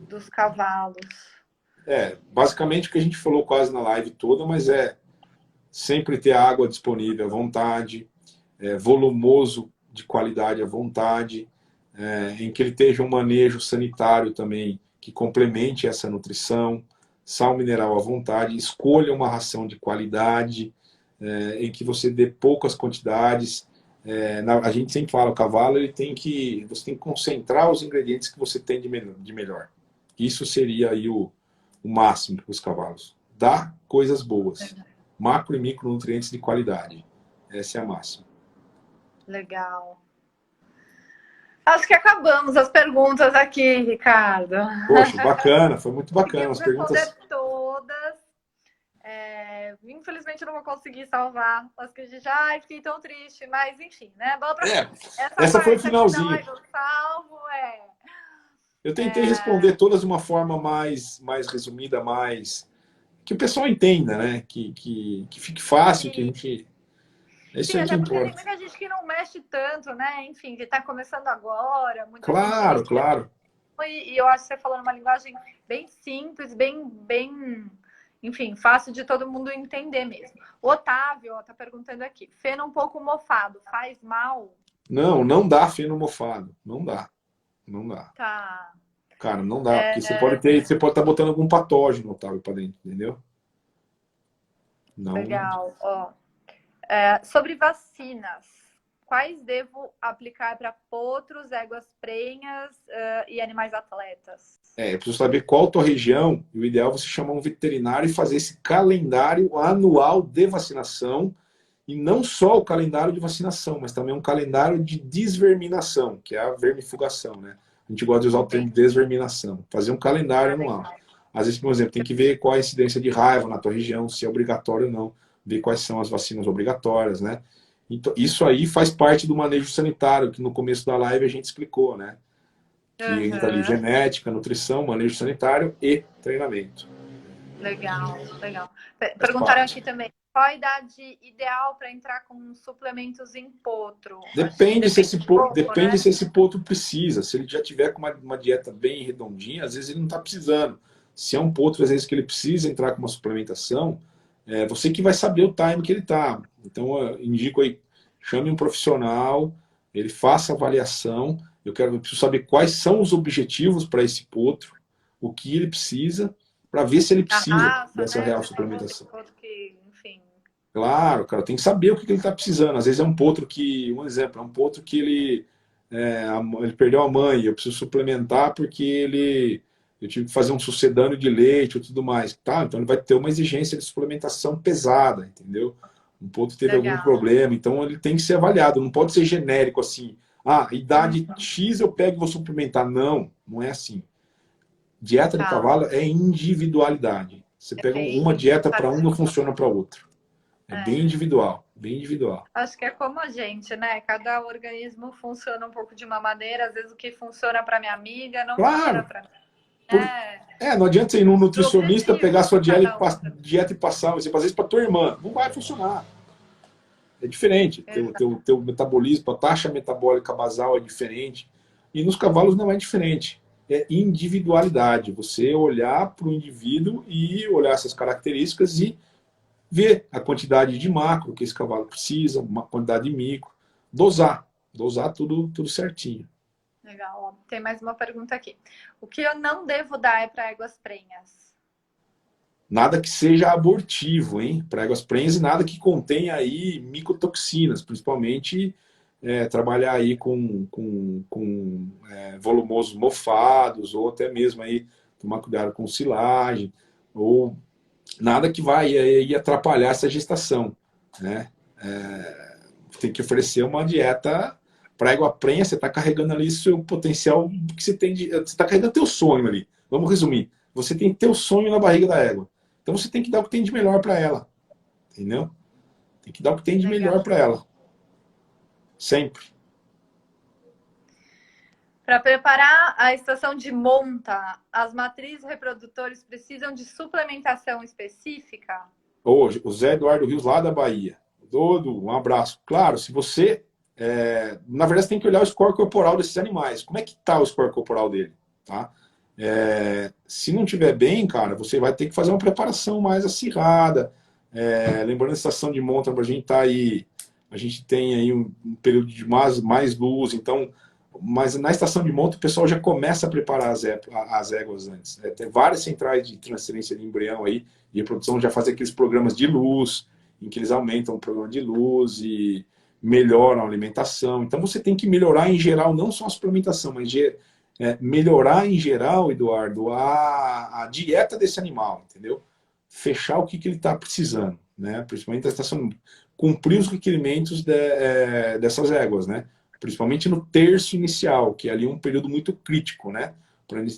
B: dos cavalos?
C: Basicamente o que a gente falou quase na live toda, mas sempre ter água disponível à vontade, volumoso de qualidade à vontade, em que ele esteja um manejo sanitário também que complemente essa nutrição, sal mineral à vontade, escolha uma ração de qualidade, em que você dê poucas quantidades. A gente sempre fala, o cavalo você tem que concentrar os ingredientes que você tem de melhor. Isso seria aí o máximo para os cavalos. Dá coisas boas. Macro e micronutrientes de qualidade. Essa é a máxima.
B: Legal. Acho que acabamos as perguntas aqui, Ricardo.
C: Poxa, bacana. Foi muito bacana. As
B: responder
C: perguntas
B: todas. Infelizmente eu não vou conseguir salvar as que a gente... Ai, fiquei tão triste. Mas, enfim, né?
C: Essa foi o finalzinho.
B: Eu salvo,
C: Eu tentei responder todas de uma forma mais resumida, que o pessoal entenda, né? Que fique fácil, que a gente... Isso é que importa.
B: Tem muita gente que não mexe tanto, né? Enfim, que está começando agora.
C: Claro.
B: E eu acho que você falou numa linguagem bem simples, bem, enfim, fácil de todo mundo entender mesmo. O Otávio está perguntando aqui. Feno um pouco mofado, faz mal?
C: Não dá feno mofado. Não dá.
B: Tá.
C: Cara, não dá, porque você pode estar botando algum patógeno, Otávio, para dentro, entendeu? Não.
B: Legal. Sobre vacinas, quais devo aplicar para potros, éguas prenhas e animais atletas?
C: Eu preciso saber qual a tua região, e o ideal é você chamar um veterinário e fazer esse calendário anual de vacinação, e não só o calendário de vacinação, mas também um calendário de desverminação, que é a vermifugação, né? A gente gosta de usar o termo desverminação. Fazer um calendário anual. Às vezes, por exemplo, tem que ver qual a incidência de raiva na tua região, se é obrigatório ou não, ver quais são as vacinas obrigatórias, né? Então, isso aí faz parte do manejo sanitário, que no começo da live a gente explicou, né? Que entra ali genética, nutrição, manejo sanitário e treinamento.
B: Legal. Perguntaram aqui também, qual a idade ideal para entrar com suplementos em potro?
C: Depende se esse potro precisa. Se ele já tiver com uma dieta bem redondinha, às vezes ele não está precisando. Se é um potro, às vezes, que ele precisa entrar com uma suplementação, você que vai saber o time que ele está. Então, eu indico aí, chame um profissional, ele faça a avaliação. Eu preciso saber quais são os objetivos para esse potro, o que ele precisa, para ver se ele precisa dessa real suplementação. Claro, cara, tem que saber o que ele está precisando. Às vezes é um potro que, um exemplo, é um potro que ele perdeu a mãe, eu preciso suplementar porque eu tive que fazer um sucedâneo de leite e tudo mais. Tá, então ele vai ter uma exigência de suplementação pesada, entendeu? Um potro teve algum problema, então ele tem que ser avaliado, não pode ser genérico assim. Idade X eu pego e vou suplementar. Não é assim. Dieta de cavalo é individualidade. Você pega uma dieta para um, não funciona para outro. É bem individual. bem individual.
B: Acho que é como a gente, né? Cada organismo funciona um pouco de uma maneira. Às vezes o que funciona para minha amiga não funciona
C: Claro,
B: para mim.
C: por... não adianta você ir num
B: Por
C: nutricionista, pegar
B: objetivos
C: sua
B: de cada um.
C: dieta e passar, você fazer isso para tua irmã. Não vai funcionar. É diferente. Teu metabolismo, a taxa metabólica basal é diferente. E nos cavalos não é diferente. É individualidade. Você olhar para o indivíduo e olhar essas características e ver a quantidade de macro que esse cavalo precisa, uma quantidade de micro. Dosar. Dosar tudo certinho.
B: Legal. Ó. Tem mais uma pergunta aqui. O que eu não devo dar é para éguas prenhas?
C: Nada que seja abortivo, hein? Para éguas prenhas e nada que contenha aí micotoxinas, principalmente trabalhar aí com volumosos mofados, ou até mesmo aí tomar cuidado com silagem, ou nada que vai aí atrapalhar essa gestação, né? Tem que oferecer uma dieta para égua prenha, você está carregando ali seu potencial que você tem, você está carregando teu sonho ali. Vamos resumir. Você tem teu sonho na barriga da égua. Então você tem que dar o que tem de melhor para ela. Entendeu? Tem que dar o que tem de melhor para ela. Sempre.
B: Para preparar a estação de monta, as matrizes reprodutores precisam de suplementação específica?
C: Hoje, o Zé Eduardo Rios, lá da Bahia. Todo, um abraço. Claro, se você... na verdade, você tem que olhar o score corporal desses animais. Como é que está o score corporal dele? Tá? Se não tiver bem, cara, você vai ter que fazer uma preparação mais acirrada. Lembrando a estação de monta, a gente tá aí, a gente tem aí um período de mais luz, então, mas na estação de monta o pessoal já começa a preparar as éguas antes. Tem várias centrais de transferência de embrião aí, de reprodução, já fazem aqueles programas de luz, em que eles aumentam o programa de luz e melhoram a alimentação. Então você tem que melhorar em geral, não só a suplementação, mas melhorar em geral, Eduardo, a dieta desse animal, entendeu? Fechar o que ele está precisando, né? Principalmente a estação, cumprir os requerimentos dessas éguas, né? Principalmente no terço inicial, que é ali um período muito crítico, né?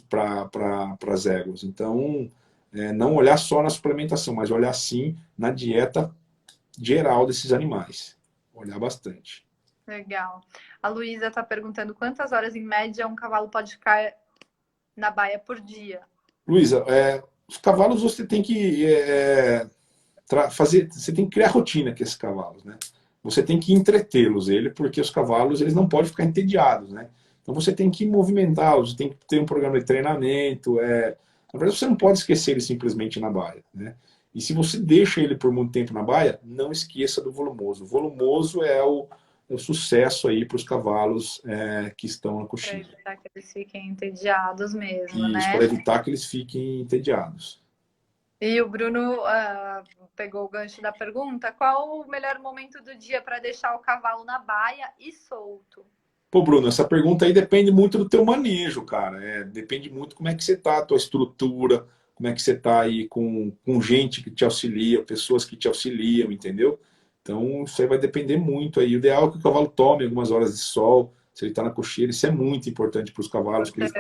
C: Para as éguas. Então, não olhar só na suplementação, mas olhar sim na dieta geral desses animais. Olhar bastante.
B: Legal. A Luísa está perguntando quantas horas em média um cavalo pode ficar na baia por dia?
C: Luísa, os cavalos você tem que você tem que criar rotina com esses cavalos, né? Você tem que entretê-los, porque os cavalos eles não podem ficar entediados, né? Então você tem que movimentá-los, tem que ter um programa de treinamento. Na verdade, você não pode esquecer ele simplesmente na baia, né? E se você deixa ele por muito tempo na baia, não esqueça do volumoso. O volumoso é o sucesso aí para os cavalos que estão na coxinha.
B: Para evitar que eles fiquem entediados mesmo,
C: Isso,
B: né?
C: para evitar que eles fiquem entediados.
B: E o Bruno pegou o gancho da pergunta: qual o melhor momento do dia para deixar o cavalo na baia e solto?
C: Pô, Bruno, essa pergunta aí depende muito do teu manejo, cara. Depende muito como é que você tá, a tua estrutura, como é que você tá aí com gente que te auxilia, pessoas que te auxiliam, entendeu? Então, isso aí vai depender muito aí. O ideal é que o cavalo tome algumas horas de sol, se ele está na cocheira, isso é muito importante para os cavalos, que ele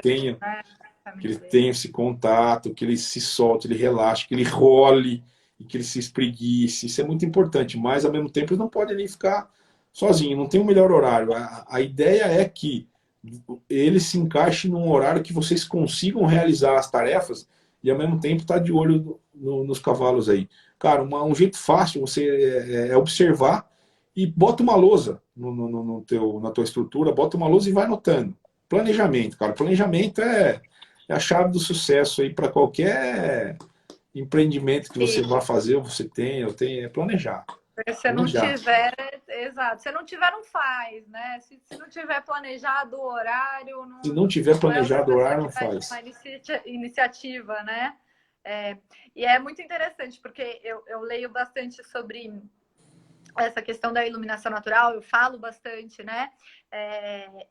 C: tenha esse contato, que ele se solte, ele relaxe, que ele role e que ele se espreguice. Isso é muito importante, mas ao mesmo tempo ele não pode ali ficar sozinho, não tem um melhor horário. A ideia é que ele se encaixe num horário que vocês consigam realizar as tarefas e ao mesmo tempo estar de olho nos cavalos aí. Cara, um jeito fácil você observar e bota uma lousa na tua estrutura, bota uma lousa e vai anotando. Planejamento, cara. Planejamento é a chave do sucesso aí para qualquer empreendimento que você vá fazer, ou você tenha, eu tenho, é planejar.
B: Se não tiver, exato. Se não tiver, não faz, né? Se não tiver planejado o horário...
C: Se não tiver planejado o horário, não faz.
B: Uma iniciativa, né? E é muito interessante, porque eu leio bastante sobre essa questão da iluminação natural, eu falo bastante, né?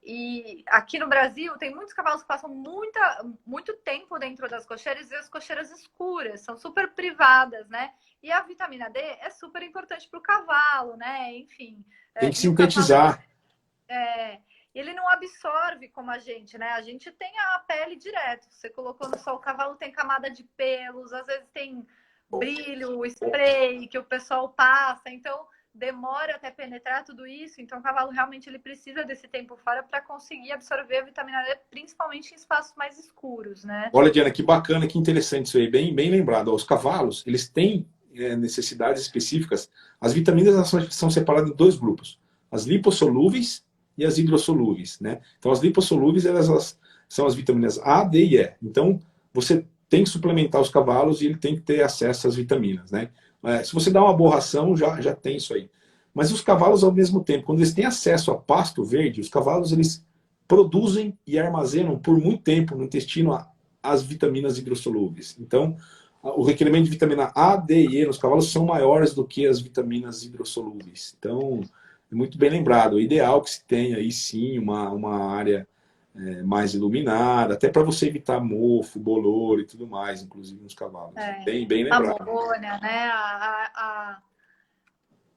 B: E aqui no Brasil tem muitos cavalos que passam muito tempo dentro das cocheiras e as cocheiras escuras, são super privadas, né? E a vitamina D é super importante para o cavalo, né? Enfim.
C: Tem que sintetizar.
B: Ele não absorve como a gente, né? A gente tem a pele direto. Você colocou no sol, o cavalo tem camada de pelos, às vezes tem brilho, spray que o pessoal passa. Então, demora até penetrar tudo isso, então o cavalo realmente ele precisa desse tempo fora para conseguir absorver a vitamina D, principalmente em espaços mais escuros, né?
C: Olha, Diana, que bacana, que interessante isso aí, bem lembrado. Os cavalos, eles têm necessidades específicas. As vitaminas elas são separadas em dois grupos, as lipossolúveis e as hidrossolúveis, né? Então, as lipossolúveis, elas são as vitaminas A, D e E. Então, você tem que suplementar os cavalos e ele tem que ter acesso às vitaminas, né? Se você dá uma boa ração, já tem isso aí. Mas os cavalos, ao mesmo tempo, quando eles têm acesso a pasto verde, os cavalos, eles produzem e armazenam por muito tempo no intestino as vitaminas hidrossolúveis. Então, o requerimento de vitamina A, D e E nos cavalos são maiores do que as vitaminas hidrossolúveis. Então, é muito bem lembrado. É ideal que se tenha aí sim uma área mais iluminada, até para você evitar mofo, bolor e tudo mais, inclusive nos cavalos. Bem
B: A
C: lembrado.
B: amônia, né?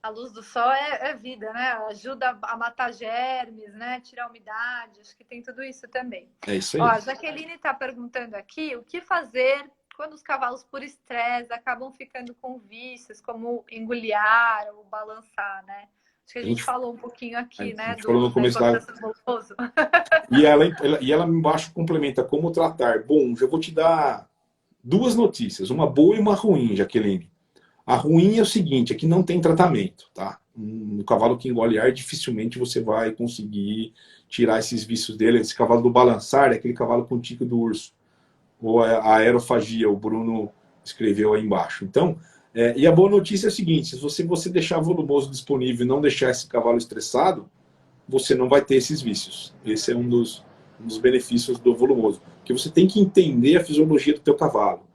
B: A luz do sol é vida, né? Ajuda a matar germes, né? Tirar a umidade. Acho que tem tudo isso também.
C: É isso aí.
B: Ó, a Jaqueline está perguntando aqui o que fazer quando os cavalos, por estresse, acabam ficando com vícios, como engoliar ou balançar, né? Acho que a gente falou um pouquinho aqui, né?
C: A gente falou no começo
B: da importância do volumoso.
C: E ela embaixo complementa como tratar. Bom, já vou te dar duas notícias, uma boa e uma ruim, Jaqueline. A ruim é o seguinte, é que não tem tratamento, tá? Um cavalo que engole ar, dificilmente você vai conseguir tirar esses vícios dele. Esse cavalo do balançar é aquele cavalo com tico do urso. Ou a aerofagia, o Bruno escreveu aí embaixo. Então, e a boa notícia é a seguinte, se você deixar volumoso disponível e não deixar esse cavalo estressado, você não vai ter esses vícios. Esse é um dos benefícios do volumoso. Porque você tem que entender a fisiologia do teu cavalo.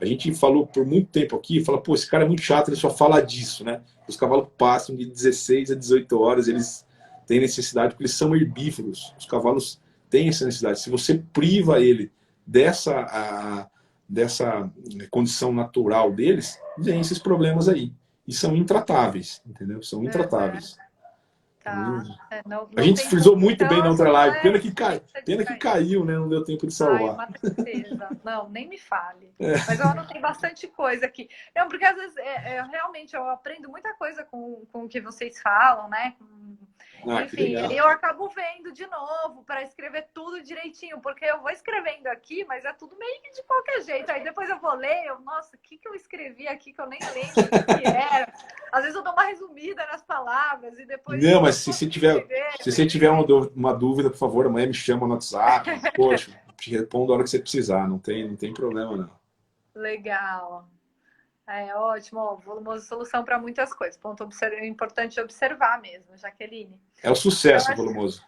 C: A gente falou por muito tempo aqui, fala, pô, esse cara é muito chato, ele só fala disso, né? Os cavalos passam de 16 a 18 horas, eles têm necessidade, porque eles são herbívoros. Os cavalos têm essa necessidade. Se você priva ele dessa condição natural deles, vem esses problemas aí. E são intratáveis, entendeu? São intratáveis.
B: Tá.
C: A gente frisou muito bem na outra live. Pena
B: que
C: caiu, né? Não deu tempo de salvar.
B: Ai, uma tristeza. Não, nem me fale. Mas eu anotei bastante coisa aqui. Não, porque às vezes realmente eu aprendo muita coisa com o que vocês falam, né? Enfim, eu acabo vendo de novo para escrever tudo direitinho, porque eu vou escrevendo aqui, mas é tudo meio que de qualquer jeito. Aí depois eu vou ler, nossa, o que eu escrevi aqui que eu nem lembro o que era. Às vezes eu dou uma resumida nas palavras e depois...
C: Não, mas se você tiver uma dúvida, por favor, amanhã me chama no WhatsApp. Poxa, te respondo a hora que você precisar, não tem problema não.
B: Legal. Ótimo, ó, volumoso solução para muitas coisas. Ponto importante observar mesmo, Jaqueline.
C: É o sucesso, volumoso.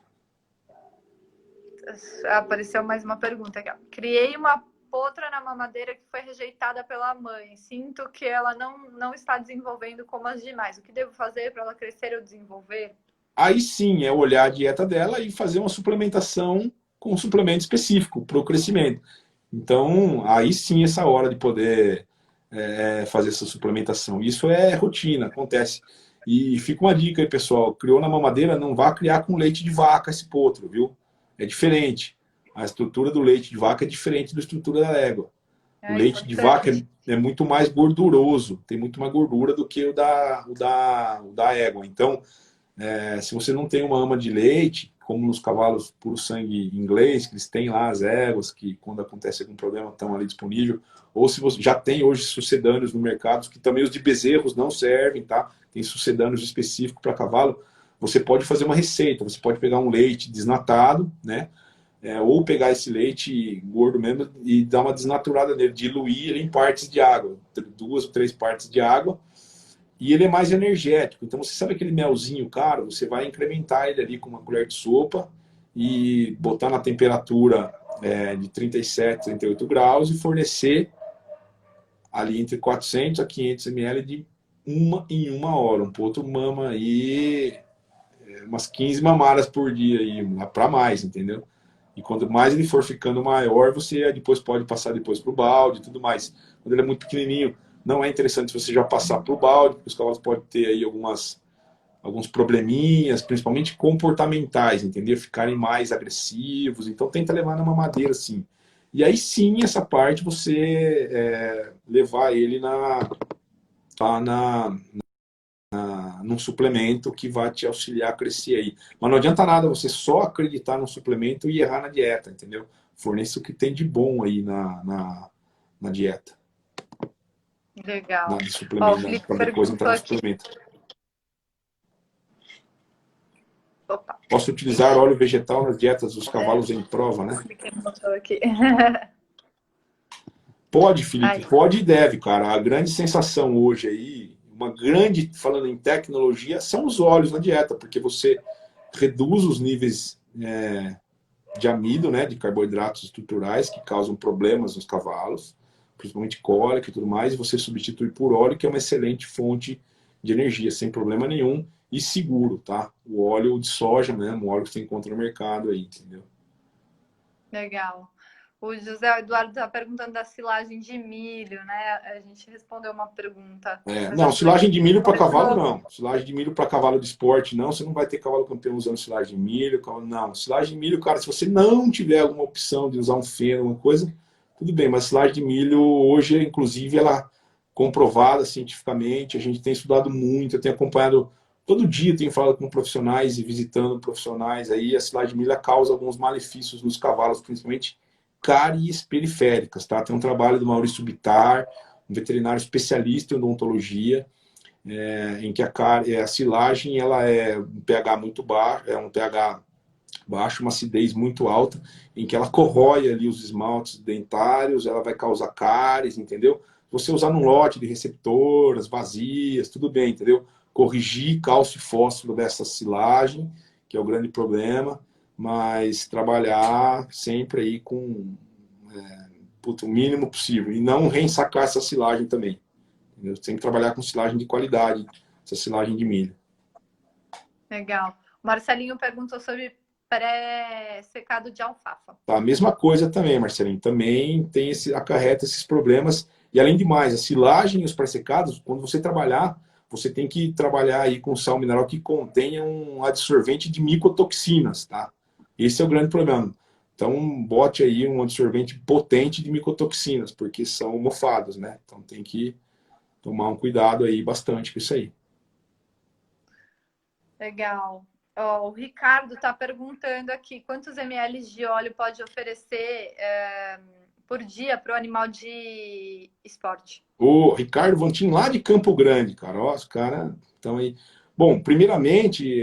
B: Apareceu mais uma pergunta aqui. Ó. Criei uma potra na mamadeira que foi rejeitada pela mãe. Sinto que ela não está desenvolvendo como as demais. O que devo fazer para ela crescer ou desenvolver?
C: Aí sim, é olhar a dieta dela e fazer uma suplementação com um suplemento específico para o crescimento. Então, aí sim, essa hora de poder fazer essa suplementação. Isso é rotina, acontece. E fica uma dica aí, pessoal. Criou na mamadeira, não vá criar com leite de vaca esse potro, viu? É diferente. A estrutura do leite de vaca é diferente da estrutura da égua. O leite de vaca é muito mais gorduroso, tem muito mais gordura do que o da égua. Então, se você não tem uma ama de leite, como nos cavalos puro sangue inglês, que eles têm lá as éguas, que quando acontece algum problema estão ali disponível, ou se você já tem hoje sucedâneos no mercado, que também os de bezerros não servem, tá? Tem sucedâneos específicos para cavalo, você pode fazer uma receita, você pode pegar um leite desnatado, né? Ou pegar esse leite gordo mesmo e dar uma desnaturada nele, diluir ele em partes de água, 2 ou 3 partes de água, e ele é mais energético. Então, você sabe aquele melzinho caro, você vai incrementar ele ali com uma colher de sopa e botar na temperatura de 37, 38 graus e fornecer ali entre 400 a 500 ml em uma hora. Um potro mama aí umas 15 mamadas por dia, para mais, entendeu? E quanto mais ele for ficando maior, você depois pode passar depois para o balde e tudo mais. Quando ele é muito pequenininho, não é interessante você já passar para o balde, porque os cavalos podem ter aí alguns probleminhas, principalmente comportamentais, entendeu? Ficarem mais agressivos. Então tenta levar na mamadeira, sim. E aí sim, essa parte você levar ele na num suplemento que vai te auxiliar a crescer aí. Mas não adianta nada você só acreditar num suplemento e errar na dieta, entendeu? Forneça o que tem de bom aí na dieta.
B: Legal.
C: De
B: Ó, o
C: suplemento,
B: Felipe
C: para depois entrar
B: perguntou
C: no
B: aqui.
C: suplemento.
B: Opa,
C: Posso utilizar óleo vegetal nas dietas dos cavalos em prova, né?
B: o pequeno botou aqui.
C: Pode, Felipe,
B: Aí.
C: pode e deve, cara. A grande sensação hoje aí, falando em tecnologia, são os óleos na dieta, porque você reduz os níveis de amido, né, de carboidratos estruturais que causam problemas nos cavalos, principalmente cólica e tudo mais, e você substitui por óleo, que é uma excelente fonte de energia, sem problema nenhum e seguro, tá? O óleo de soja mesmo, o óleo que você encontra no mercado aí, entendeu?
B: Legal. O José Eduardo está perguntando da silagem de milho, né? A gente respondeu uma pergunta.
C: Não, silagem de milho para cavalo não. Silagem de milho para cavalo de esporte não. Você não vai ter cavalo campeão usando silagem de milho. Não, silagem de milho, cara, se você não tiver alguma opção de usar um feno, alguma coisa, tudo bem. Mas silagem de milho hoje, inclusive, ela é comprovada cientificamente. A gente tem estudado muito, eu tenho acompanhado todo dia, tenho falado com profissionais e visitando profissionais aí. A silagem de milho causa alguns malefícios nos cavalos, principalmente cáries periféricas, tá? Tem um trabalho do Maurício Bittar, um veterinário especialista em odontologia, em que a silagem ela é um pH muito baixo, é um pH baixo, uma acidez muito alta, em que ela corrói ali os esmaltes dentários, ela vai causar cáries, entendeu? Você usar num lote de receptoras vazias, tudo bem, entendeu? Corrigir cálcio e fósforo dessa silagem, que é o grande problema, mas trabalhar sempre aí com o mínimo possível e não reensacar essa silagem também. Entendeu? Sempre trabalhar com silagem de qualidade, essa silagem de milho.
B: Legal. O Marcelinho perguntou sobre pré-secado de alfafa.
C: Tá, a mesma coisa também, Marcelinho. Também acarreta esses problemas. E além de mais, a silagem e os pré-secados, quando você trabalhar, você tem que trabalhar aí com sal mineral que contenha um absorvente de micotoxinas, tá? Esse é o grande problema. Então, bote aí um absorvente potente de micotoxinas, porque são mofados, né? Então, tem que tomar um cuidado aí bastante com isso aí.
B: Legal. O Ricardo está perguntando aqui quantos ml de óleo pode oferecer por dia para o animal de esporte?
C: O Ricardo Vantin, lá de Campo Grande, cara. Ó, os caras estão aí. Bom, primeiramente,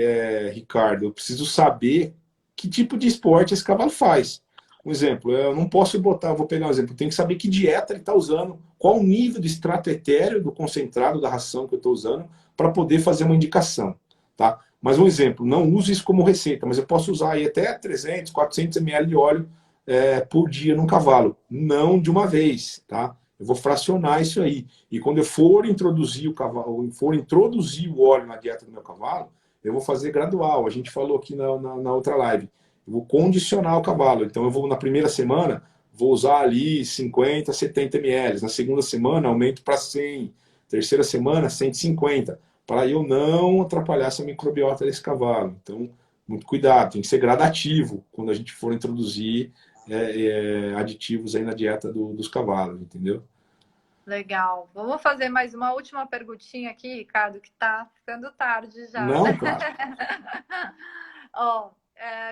C: Ricardo, eu preciso saber que tipo de esporte esse cavalo faz. Um exemplo, eu não posso vou pegar um exemplo, eu tenho que saber que dieta ele está usando, qual o nível de extrato etéreo do concentrado da ração que eu estou usando, para poder fazer uma indicação, tá? Mas um exemplo, não use isso como receita, mas eu posso usar aí até 300, 400 ml de óleo por dia num cavalo, não de uma vez, tá? Eu vou fracionar isso aí. E quando eu for introduzir o óleo na dieta do meu cavalo, eu vou fazer gradual. A gente falou aqui na outra live. Eu vou condicionar o cavalo. Então, eu vou na primeira semana, vou usar ali 50, 70 ml. Na segunda semana, aumento para 100. Terceira semana, 150. Para eu não atrapalhar essa microbiota desse cavalo. Então, muito cuidado. Tem que ser gradativo quando a gente for introduzir aditivos aí na dieta dos cavalos, entendeu?
B: Legal. Vamos fazer mais uma última perguntinha aqui, Ricardo, que tá ficando tarde já.
C: Não, cara.
B: Ó,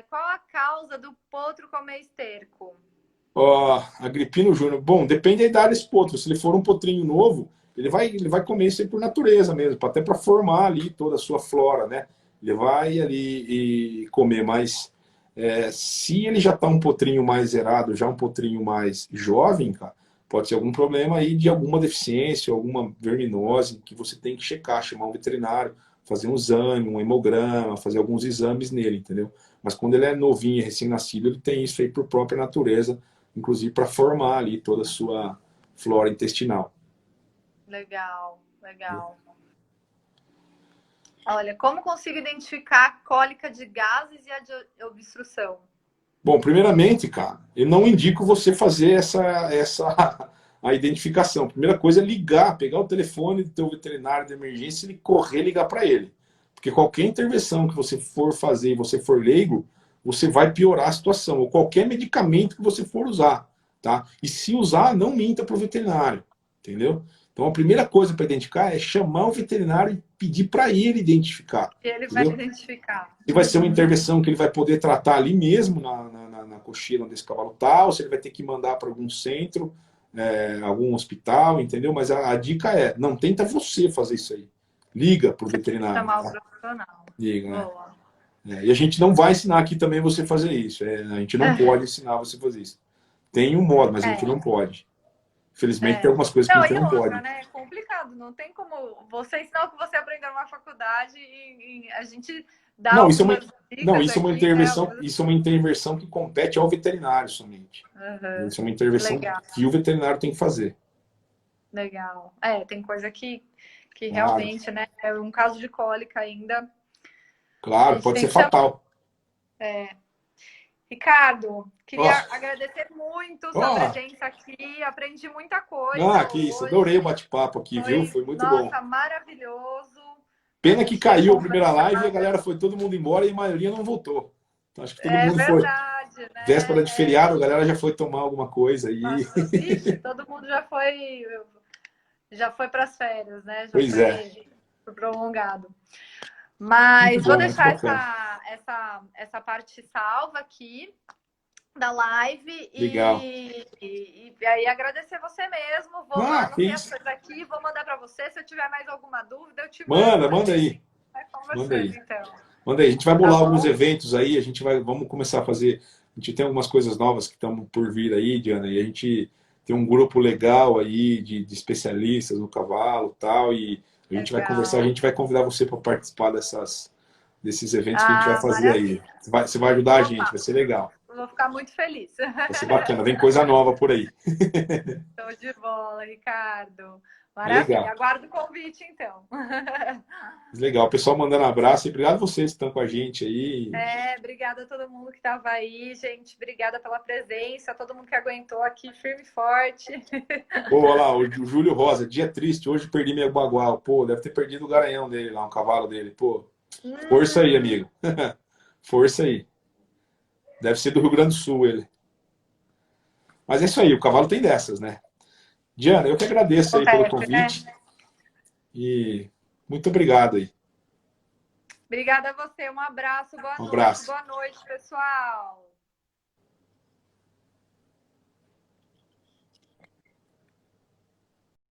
B: qual a causa do potro comer esterco?
C: Ó, Agripino Júnior. Bom, depende da idade desse potro. Se ele for um potrinho novo, ele vai comer isso aí por natureza mesmo, até para formar ali toda a sua flora, né? Ele vai ali e comer, mas se ele já está um potrinho mais zerado, já um potrinho mais jovem, cara, pode ser algum problema aí de alguma deficiência, alguma verminose que você tem que checar, chamar um veterinário, fazer um exame, um hemograma, fazer alguns exames nele, entendeu? Mas quando ele é novinho, recém-nascido, ele tem isso aí por própria natureza, inclusive para formar ali toda a sua flora intestinal.
B: Legal, legal. Olha, como consigo identificar a cólica de gases e a de obstrução?
C: Bom, primeiramente, cara, eu não indico você fazer a identificação. A primeira coisa é ligar, pegar o telefone do teu veterinário de emergência e correr e ligar para ele. Porque qualquer intervenção que você for fazer e você for leigo, você vai piorar a situação. Ou qualquer medicamento que você for usar, tá? E se usar, não minta para o veterinário, entendeu? Então a primeira coisa para identificar é chamar o veterinário e pedir para ele identificar.
B: Ele vai
C: Entendeu?
B: identificar.
C: Se vai ser uma intervenção que ele vai poder tratar ali mesmo, na cocheira onde esse cavalo está, ou se ele vai ter que mandar para algum centro, algum hospital, entendeu? Mas a dica é, não tenta você fazer isso aí. Liga para o veterinário.
B: Chamar o
C: Tá?
B: profissional.
C: Liga, né?
B: Boa.
C: E a gente não vai ensinar aqui também você fazer isso. A gente não pode ensinar você a fazer isso. Tem um modo, mas a gente não pode. Infelizmente tem algumas coisas que a
B: Não,
C: gente
B: e
C: não
B: outra,
C: pode.
B: né? É complicado. Não tem como você ensinar o que você aprendeu numa faculdade e a gente dá
C: Não,
B: algumas dicas
C: isso é uma
B: aqui,
C: intervenção,
B: né?
C: isso é uma intervenção que compete ao veterinário somente. Isso é uma intervenção
B: Legal.
C: que o veterinário tem que fazer.
B: Legal. Tem coisa que
C: Claro.
B: realmente, né? É um caso de cólica ainda.
C: Claro, pode ser fatal.
B: Ricardo, queria agradecer muito sua presença aqui. Aprendi muita coisa.
C: Que isso,
B: hoje.
C: adorei o bate-papo aqui, viu? Foi muito bom.
B: Nossa, maravilhoso.
C: Pena que caiu a primeira live e a galera foi todo mundo embora e a maioria não voltou. Então, acho que todo mundo
B: verdade,
C: foi.
B: Né?
C: Véspera de feriado, a galera já foi tomar alguma coisa aí.
B: Nossa, todo mundo já foi para as férias, né?
C: Pois
B: foi prolongado. Mas
C: bom,
B: vou deixar essa parte salva aqui da live.
C: Legal.
B: E aí agradecer você mesmo. Vou anotei as coisas aqui, vou mandar para você. Se eu tiver mais alguma dúvida, eu te mando.
C: Manda aí.
B: Vai conversando,
C: manda aí.
B: Então.
C: Manda aí. A gente vai bolar alguns eventos aí, vamos começar a fazer. A gente tem algumas coisas novas que estão por vir aí, Diana, e a gente tem um grupo legal aí de especialistas no cavalo e tal, e a gente vai conversar, a gente vai convidar você para participar desses eventos que a gente vai fazer
B: maravilha.
C: aí. Você vai ajudar a gente, vai ser legal.
B: Vou ficar muito feliz.
C: Vai ser bacana, vem coisa nova por aí.
B: Show de bola, Ricardo. Maravilha,
C: legal.
B: Aguardo o convite, então.
C: Legal, o pessoal mandando abraço e obrigado a vocês que estão com a gente aí.
B: Obrigada a todo mundo que estava aí, gente. Obrigada pela presença, todo mundo que aguentou aqui firme e forte.
C: Olha lá, o Júlio Rosa, dia triste, hoje perdi meu bagual. Pô, deve ter perdido o garanhão dele lá, um cavalo dele. Pô, força aí, amigo. Força aí. Deve ser do Rio Grande do Sul ele. Mas é isso aí, o cavalo tem dessas, né? Diana, eu que agradeço aí pelo convite. E muito obrigado aí.
B: Obrigada a você, um abraço, boa
C: noite,
B: pessoal.